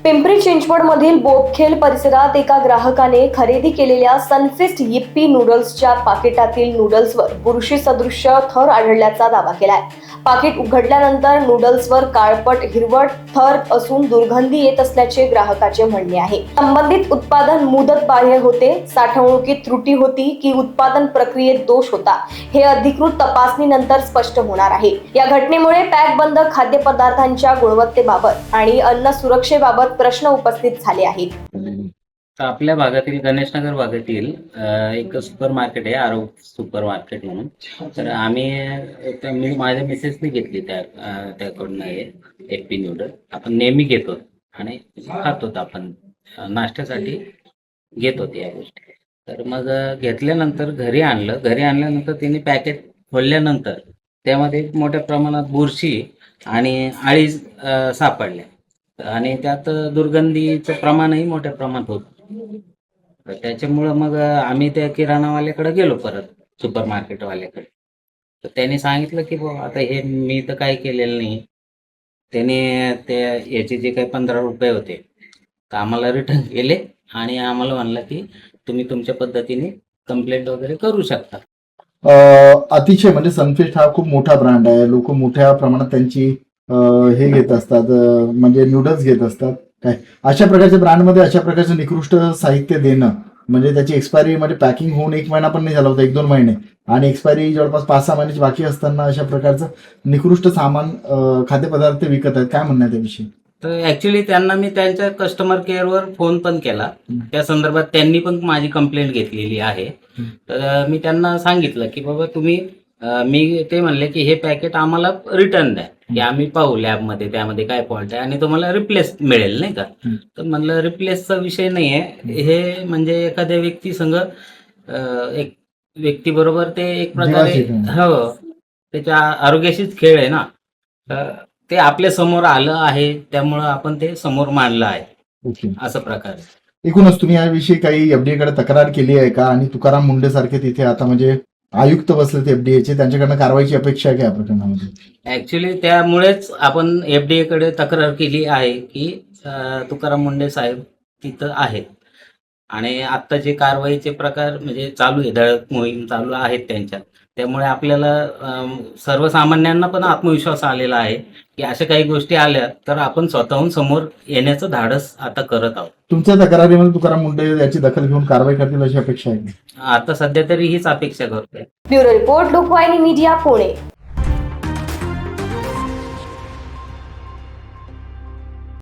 पिंपरी चिंचवडमधील बोपखेल परिसरात एका ग्राहकाने खरेदी केलेल्या सनफिस्ट यिप्पी नूडल्सच्या पाकिटातील नूडल्सवर बुरशी सदृश्य थर आढळल्याचा दावा केलाय। पाकिट उघडल्यानंतर नूडल्सवर काळपट हिरवट थर असून दुर्गंधी येत असल्याचे ग्राहकाचे म्हणणे आहे। संबंधित उत्पादन मुदत बाह्य होते, साठवणुकीत त्रुटी होती की उत्पादन प्रक्रियेत दोष होता, हे अधिकृत तपासणीनंतर स्पष्ट होणार आहे। या घटनेमुळे पॅकबंद खाद्यपदार्थांच्या गुणवत्तेबाबत आणि अन्न सुरक्षेबाबत प्रश्न उपस्थित झाले आहेत। तर आपल्या भागातील गणेशनगर भागातील एक सुपर मार्केट आहे, आरोग्य सुपर मार्केट म्हणून। तर मी माझ्या मिसेसने घेतली त्याकडून एपी नूडल आपण नेहमी घेतो आणि खातो, आपण नाश्त्यासाठी घेत होते या गोष्टी। तर मग घेतल्यानंतर घरी आणल्यानंतर तिने पॅकेट खोलल्यानंतर त्यामध्ये मोठ्या प्रमाणात बुरशी आणि अळी सापडल्या आणि त्यात दुर्गंधीचं प्रमाणही मोठ्या प्रमाणात होतं। त्याच्यामुळं मग आम्ही त्या किराणावाल्याकडे गेलो, परत सुपर मार्केटवाल्याकडे। तर त्याने सांगितलं की बाबा आता हे मी तर काही केलेलं नाही। त्याने ते याचे जे काही 15 रुपये होते तर आम्हाला रिटर्न केले आणि आम्हाला म्हणलं की तुम्ही तुमच्या पद्धतीने कंप्लेंट वगैरे करू शकता। अतिशय म्हणजे सनफिस्ट हा खूप मोठा ब्रँड आहे, लोक मोठ्या प्रमाणात त्यांची हे घेत असतात, म्हणजे नूडल्स घेत असतात। काय अशा प्रकारच्या ब्रँडमध्ये अशा प्रकारचं निकृष्ट साहित्य देणं म्हणजे त्याची एक्सपायरी म्हणजे पॅकिंग होऊन 1 महिना पण नाही झाला होता, 1-2 महिने, आणि एक्सपायरी जवळपास 5-6 महिन्याची बाकी असताना अशा प्रकारचं निकृष्ट सामान खाद्यपदार्थ विकत आहेत, काय म्हणणं आहे त्याविषयी? तर ऍक्च्युली त्यांना मी त्यांच्या कस्टमर केअरवर फोन पण केला, त्या संदर्भात त्यांनी पण माझी कंप्लेंट घेतलेली आहे। तर मी त्यांना सांगितलं की बाबा तुम्ही ते म्हणले की हे पॅकेट आम्हाला रिटर्न द्या, की आम्ही पाहू लॅबमध्ये त्यामध्ये काय फॉल्ट आहे आणि तुम्हाला रिप्लेस मिळेल, नाही का। तर म्हणलं रिप्लेसचा विषय नाही आहे, हे म्हणजे एखाद्या व्यक्ती संग एक व्यक्ती बरोबर ते एक प्रकारे हो त्याच्या आरोग्याशीच खेळ आहे ना। तर ते आपल्या समोर आलं आहे त्यामुळं आपण ते समोर मांडलं आहे, असं प्रकार। एकूणच तुम्ही याविषयी काही एफडीए कडे तक्रार केली आहे का? आणि तुकाराम मुंडे सारखे तिथे आता म्हणजे आयुक्त बसले एफडीएचे, त्यांच्याकडनं कारवाईची अपेक्षा आहे का या प्रकरणामध्ये? ऍक्च्युली त्यामुळेच आपण एफडीए कडे तक्रार केली आहे की तुकाराम मुंडे साहेब तिथं आहेत आणि आता जे कारवाईचे प्रकार म्हणजे चालू आहे, धडक मोहीम चालू आहेत त्यांच्यात। त्यामुळे आपल्याला सर्वसामान्यांना पण आत्मविश्वास आलेला आहे की अशा काही गोष्टी आल्या तर आपण स्वतःहून समोर येण्याचं धाडस आता करत आहोत। तुमच्या तक्रारीमध्ये तुकाराम मुंडे याची दखल घेऊन कारवाई करतील अशी अपेक्षा आहे? आता सध्या तरी हीच अपेक्षा करतोय। Bureau report, Lokvahini media, Pune.